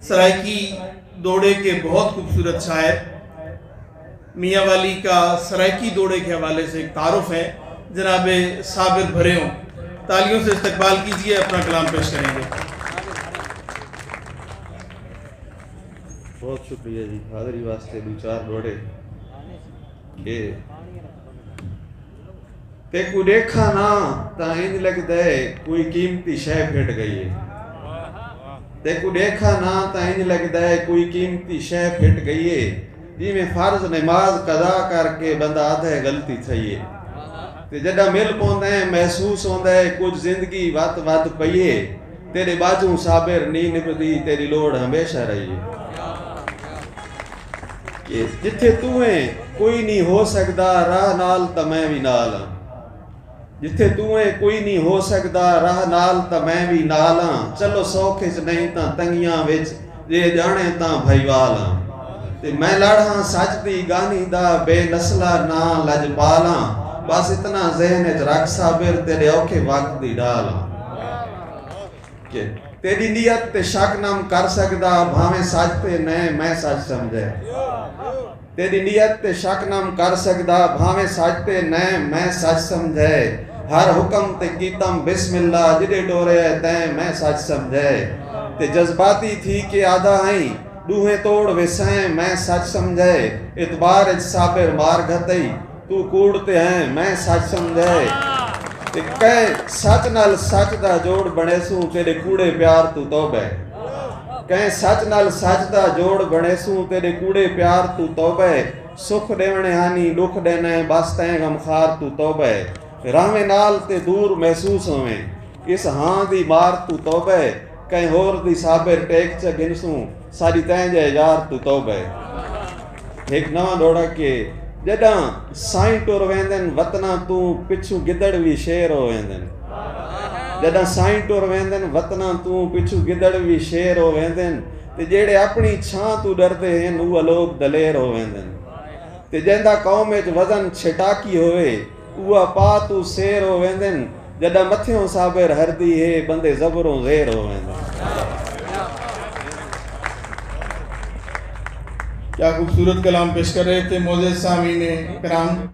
सराइकी दौड़े के बहुत खूबसूरत शायर मियाँ वाली का सराइकी दौड़े के हवाले से एक तारुफ है। जनाब साबिर भरे हों, तालियों से इस्तकबाल कीजिए, अपना कलाम पेश करेंगे। बहुत शुक्रिया जी। हाज़री वास्ते दो चार दौड़े के ते को देखा ना ता इंज लगदा है कोई कीमती शय फिट गई है। ते को देखा ना ता इंज लगदा है कोई कीमती शय फिट गई है। जिमें फर्ज नमाज कदा करके बंदा आधा गलती थई है। ते जड़ा मिल पौंदा है महसूस होंदा है कुछ जिंदगी वत वत पई है। तेरे बाजू साबिर नी निभदी तेरी लोड़ हमेशा रही है। कि जिथे तू है कोई नहीं हो सकदा राह नाल ता मैं भी नाल हां। जिथे तू है कोई नहीं हो सकदा राह नाल ता मैं भी नाल हां। चलो सौखे च नहीं ता तंगियां विच जे जाने ता भाईवाल हां। ते मैं लड़ हां सच दी गानी दा बेनस्ला ना लजपाल हां। बस इतना ज़हन च रख साबिर तेरे औखे वक्त दी डाल हां। कि तेरी नीयत ते शक नम कर सकदा भावें सच ते नहीं मैं सच समझे। तेरी नीयत ते शक नम कर सकदा भावें सच ते नहीं मैं सच समझे। हर हुक्म ते कीतम बिस्मिल्लाह जिदे डोरे तैं मैं सच समझे। ते जज्बाती थी के आधा हई दूहे तोड़ विसाएं मैं सच समझे। इतबार इच साबिर मार घतई तू कूड़ते हैं मैं सच समझे। ते कह सच नाल सच दा जोड़ बने सू तेरे कूड़े प्यार तू तौबे। कह सच नाल सच दा जोड़ बने सू तेरे कूड़े प्यार तू तौबे। सुख देवने हानी दुख देने बस तैं गमखार तू तौबे। राहवे नाल ते दूर महसूस होवें इस हां दी मार तू तौबे। कहीं होर दी साबिर टेक च गिनसूं सारी तैं जे यार तू तौबे। एक नवा दौड़ा के जदा साईं टुर वेंदन वतना तू पिछू गिदड़ भी शेर हो वेंदन। जदा साईं टुर वेंदन वतना तू पिछू गिदड़ भी शेर हो वेंदन। ते जेड़े अपनी छां तू डरदे हन उह लोग दलेर हो वेंदन। ते जंदा कौम विच वजन छिटाकी होवे उहा पा तू शेर हो वेंदन। जदा मथियों साबिर हरदी है बंदे ज़बरों ज़ेर हो वेंदन। क्या खूबसूरत कलाम पेश कर रहे थे मोअज़्ज़ज़ सामीन किराम।